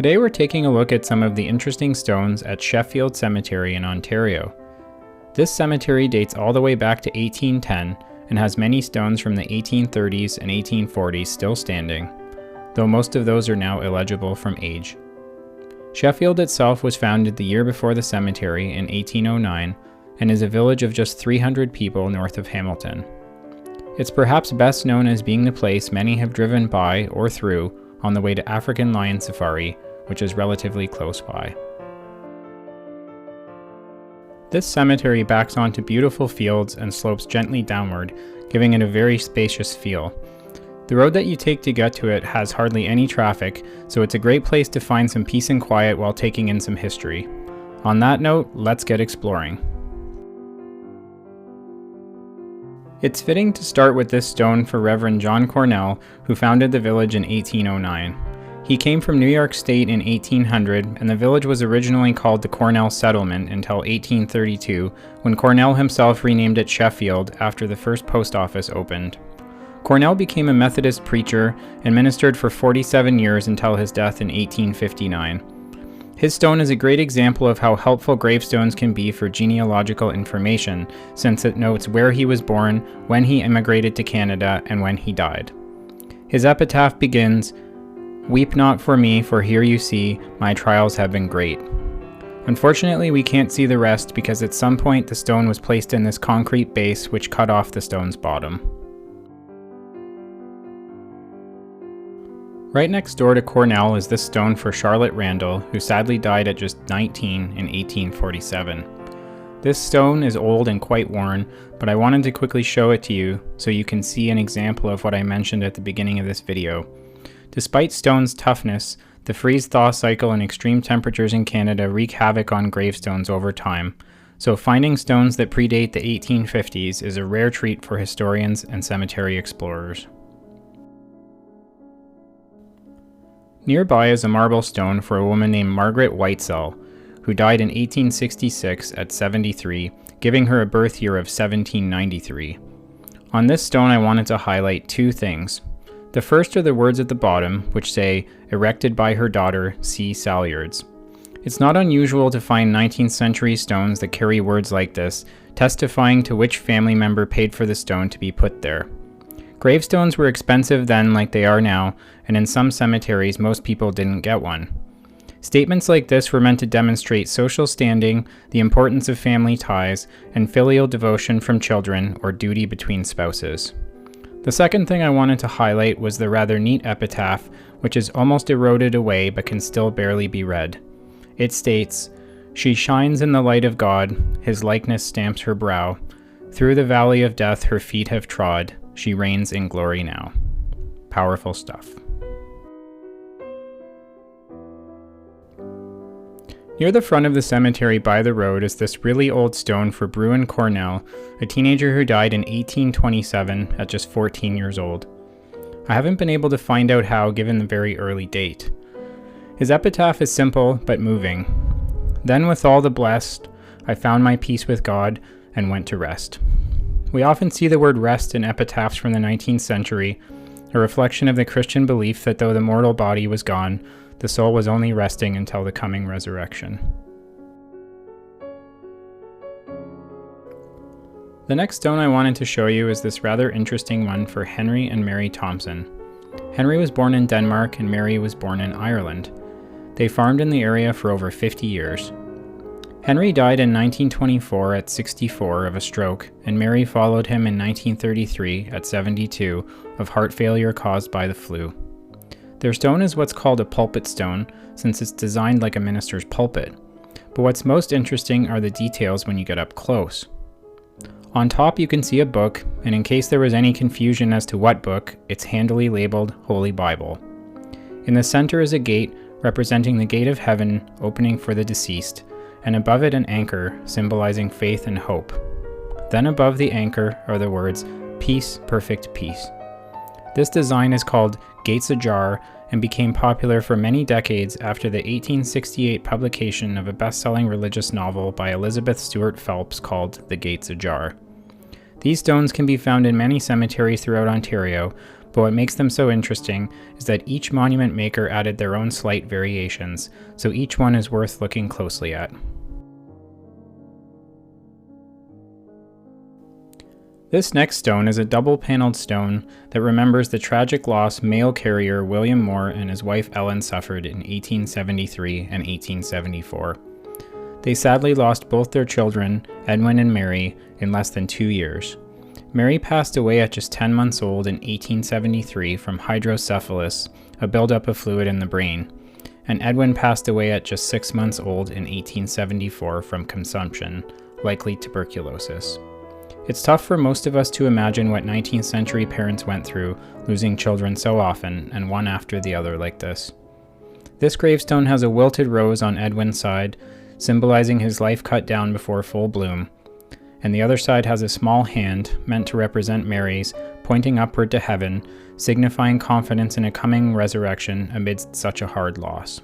Today we're taking a look at some of the interesting stones at Sheffield Cemetery in Ontario. This cemetery dates all the way back to 1810 and has many stones from the 1830s and 1840s still standing, though most of those are now illegible from age. Sheffield itself was founded the year before the cemetery in 1809 and is a village of just 300 people north of Hamilton. It's perhaps best known as being the place many have driven by or through on the way to African lion safari, which is relatively close by. This cemetery backs onto beautiful fields and slopes gently downward, giving it a very spacious feel. The road that you take to get to it has hardly any traffic, so it's a great place to find some peace and quiet while taking in some history. On that note, let's get exploring. It's fitting to start with this stone for Reverend Cornell, who founded the village in 1809. He came from New York State in 1800, and the village was originally called the Cornell Settlement until 1832, when Cornell himself renamed it Sheffield after the first post office opened. Cornell became a Methodist preacher and ministered for 47 years until his death in 1859. His stone is a great example of how helpful gravestones can be for genealogical information, since it notes where he was born, when he immigrated to Canada, and when he died. His epitaph begins, "Weep not for me, for here you see, my trials have been great." Unfortunately, we can't see the rest because at some point the stone was placed in this concrete base which cut off the stone's bottom. Right next door to Cornell is this stone for Charlotte Randall, who sadly died at just 19 in 1847. This stone is old and quite worn, but I wanted to quickly show it to you so you can see an example of what I mentioned at the beginning of this video. Despite stone's toughness, the freeze-thaw cycle and extreme temperatures in Canada wreak havoc on gravestones over time, so finding stones that predate the 1850s is a rare treat for historians and cemetery explorers. Nearby is a marble stone for a woman named Margaret Whitesell, who died in 1866 at 73, giving her a birth year of 1793. On this stone I wanted to highlight two things. The first are the words at the bottom, which say, "Erected by her daughter, C. Salyards." It's not unusual to find 19th century stones that carry words like this, testifying to which family member paid for the stone to be put there. Gravestones were expensive then like they are now, and in some cemeteries most people didn't get one. Statements like this were meant to demonstrate social standing, the importance of family ties, and filial devotion from children or duty between spouses. The second thing I wanted to highlight was the rather neat epitaph, which is almost eroded away but can still barely be read. It states, "She shines in the light of God, his likeness stamps her brow. Through the valley of death her feet have trod, she reigns in glory now." Powerful stuff. Near the front of the cemetery by the road is this really old stone for Bruin Cornell, a teenager who died in 1827 at just 14 years old. I haven't been able to find out how given the very early date. His epitaph is simple but moving. "Then with all the blessed, I found my peace with God and went to rest." We often see the word rest in epitaphs from the 19th century, a reflection of the Christian belief that though the mortal body was gone, the soul was only resting until the coming resurrection. The next stone I wanted to show you is this rather interesting one for Henry and Mary Thompson. Henry was born in Denmark and Mary was born in Ireland. They farmed in the area for over 50 years. Henry died in 1924 at 64 of a stroke, and Mary followed him in 1933 at 72 of heart failure caused by the flu. Their stone is what's called a pulpit stone, since it's designed like a minister's pulpit. But what's most interesting are the details when you get up close. On top you can see a book, and in case there was any confusion as to what book, it's handily labeled Holy Bible. In the center is a gate representing the gate of heaven opening for the deceased, and above it an anchor symbolizing faith and hope. Then above the anchor are the words, "Peace, perfect peace." This design is called Gates Ajar and became popular for many decades after the 1868 publication of a best-selling religious novel by Elizabeth Stuart Phelps called The Gates Ajar. These stones can be found in many cemeteries throughout Ontario, but what makes them so interesting is that each monument maker added their own slight variations, so each one is worth looking closely at. This next stone is a double-paneled stone that remembers the tragic loss mail carrier William Moore and his wife Ellen suffered in 1873 and 1874. They sadly lost both their children, Edwin and Mary, in less than 2 years. Mary passed away at just 10 months old in 1873 from hydrocephalus, a buildup of fluid in the brain, and Edwin passed away at just 6 months old in 1874 from consumption, likely tuberculosis. It's tough for most of us to imagine what 19th century parents went through, losing children so often, and one after the other like this. This gravestone has a wilted rose on Edwin's side, symbolizing his life cut down before full bloom, and the other side has a small hand, meant to represent Mary's, pointing upward to heaven, signifying confidence in a coming resurrection amidst such a hard loss.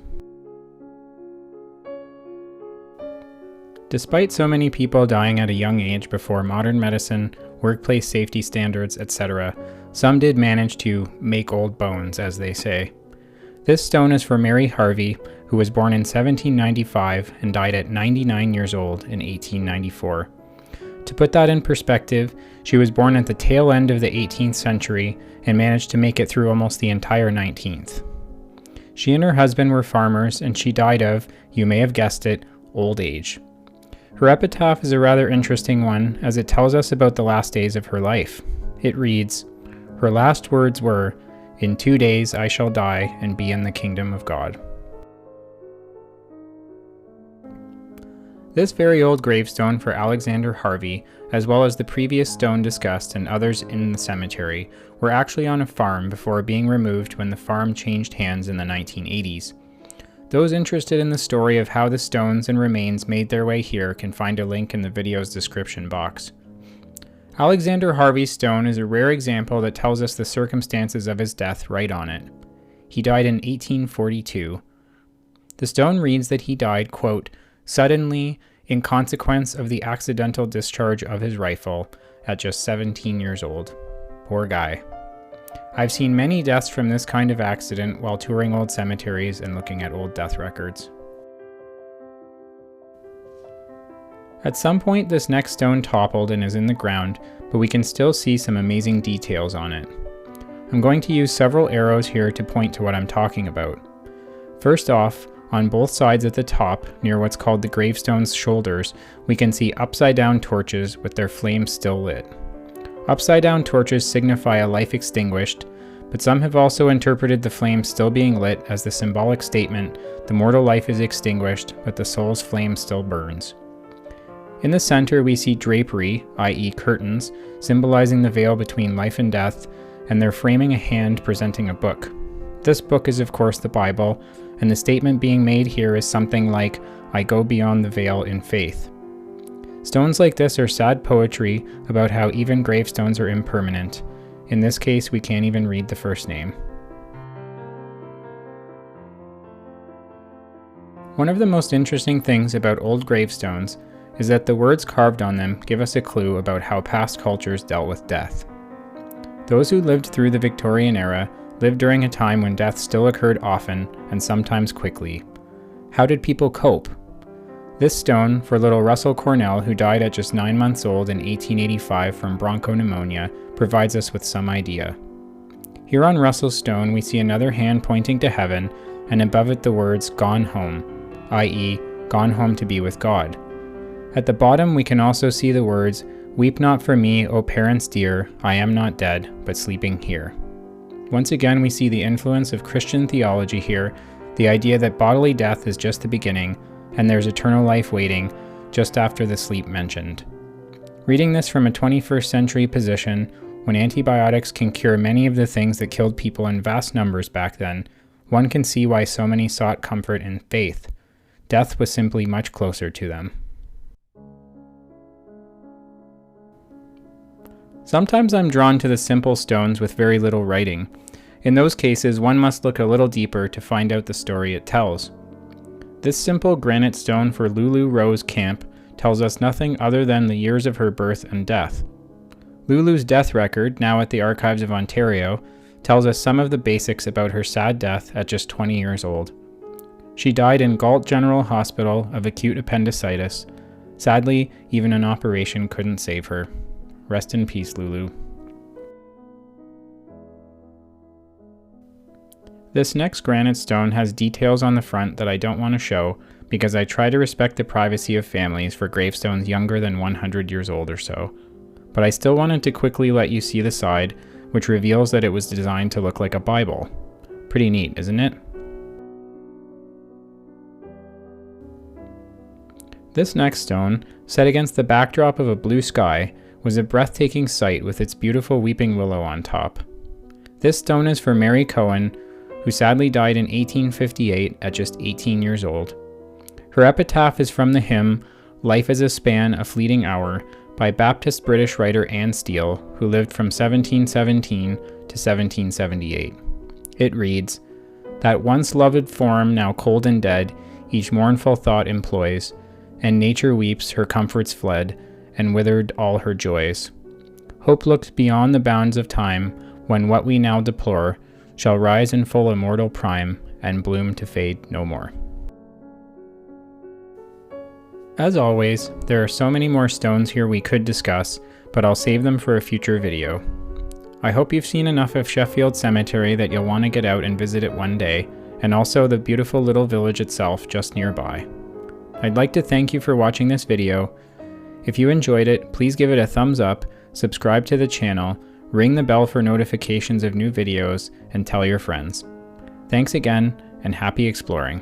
Despite so many people dying at a young age before modern medicine, workplace safety standards, etc., some did manage to make old bones, as they say. This stone is for Mary Harvey, who was born in 1795 and died at 99 years old in 1894. To put that in perspective, she was born at the tail end of the 18th century and managed to make it through almost the entire 19th. She and her husband were farmers, and she died of, you may have guessed it, old age. Her epitaph is a rather interesting one, as it tells us about the last days of her life. It reads, "Her last words were, 'In 2 days I shall die and be in the kingdom of God.'" This very old gravestone for Alexander Harvey, as well as the previous stone discussed and others in the cemetery, were actually on a farm before being removed when the farm changed hands in the 1980s. Those interested in the story of how the stones and remains made their way here can find a link in the video's description box. Alexander Harvey's stone is a rare example that tells us the circumstances of his death right on it. He died in 1842. The stone reads that he died, quote, "suddenly in consequence of the accidental discharge of his rifle at just 17 years old." Poor guy. I've seen many deaths from this kind of accident while touring old cemeteries and looking at old death records. At some point, this next stone toppled and is in the ground, but we can still see some amazing details on it. I'm going to use several arrows here to point to what I'm talking about. First off, on both sides at the top, near what's called the gravestone's shoulders, we can see upside-down torches with their flames still lit. Upside-down torches signify a life extinguished, but some have also interpreted the flame still being lit as the symbolic statement, the mortal life is extinguished, but the soul's flame still burns. In the center we see drapery, i.e. curtains, symbolizing the veil between life and death, and they're framing a hand presenting a book. This book is of course the Bible, and the statement being made here is something like, "I go beyond the veil in faith." Stones like this are sad poetry about how even gravestones are impermanent. In this case, we can't even read the first name. One of the most interesting things about old gravestones is that the words carved on them give us a clue about how past cultures dealt with death. Those who lived through the Victorian era lived during a time when death still occurred often and sometimes quickly. How did people cope? This stone, for little Russell Cornell, who died at just 9 months old in 1885 from bronchopneumonia, provides us with some idea. Here on Russell's stone we see another hand pointing to heaven, and above it the words "gone home," i.e. gone home to be with God. At the bottom we can also see the words, "Weep not for me, O parents dear, I am not dead, but sleeping here." Once again we see the influence of Christian theology here, the idea that bodily death is just the beginning, and there's eternal life waiting just after the sleep mentioned. Reading this from a 21st century position, when antibiotics can cure many of the things that killed people in vast numbers back then, one can see why so many sought comfort in faith. Death was simply much closer to them. Sometimes I'm drawn to the simple stones with very little writing. In those cases, one must look a little deeper to find out the story it tells. This simple granite stone for Lulu Rose Camp tells us nothing other than the years of her birth and death. Lulu's death record, now at the Archives of Ontario, tells us some of the basics about her sad death at just 20 years old. She died in Galt General Hospital of acute appendicitis. Sadly, even an operation couldn't save her. Rest in peace, Lulu. This next granite stone has details on the front that I don't want to show because I try to respect the privacy of families for gravestones younger than 100 years old or so. But I still wanted to quickly let you see the side, which reveals that it was designed to look like a Bible. Pretty neat, isn't it? This next stone, set against the backdrop of a blue sky, was a breathtaking sight with its beautiful weeping willow on top. This stone is for Mary Cohen, who sadly died in 1858 at just 18 years old. Her epitaph is from the hymn, "Life is a Span, a Fleeting Hour," by Baptist British writer Anne Steele, who lived from 1717 to 1778. It reads, "That once loved form now cold and dead, each mournful thought employs, and nature weeps, her comforts fled, and withered all her joys. Hope looked beyond the bounds of time, when what we now deplore shall rise in full immortal prime, and bloom to fade no more." As always, there are so many more stones here we could discuss, but I'll save them for a future video. I hope you've seen enough of Sheffield Cemetery that you'll want to get out and visit it one day, and also the beautiful little village itself just nearby. I'd like to thank you for watching this video. If you enjoyed it, please give it a thumbs up, subscribe to the channel, ring the bell for notifications of new videos, and tell your friends. Thanks again, and happy exploring.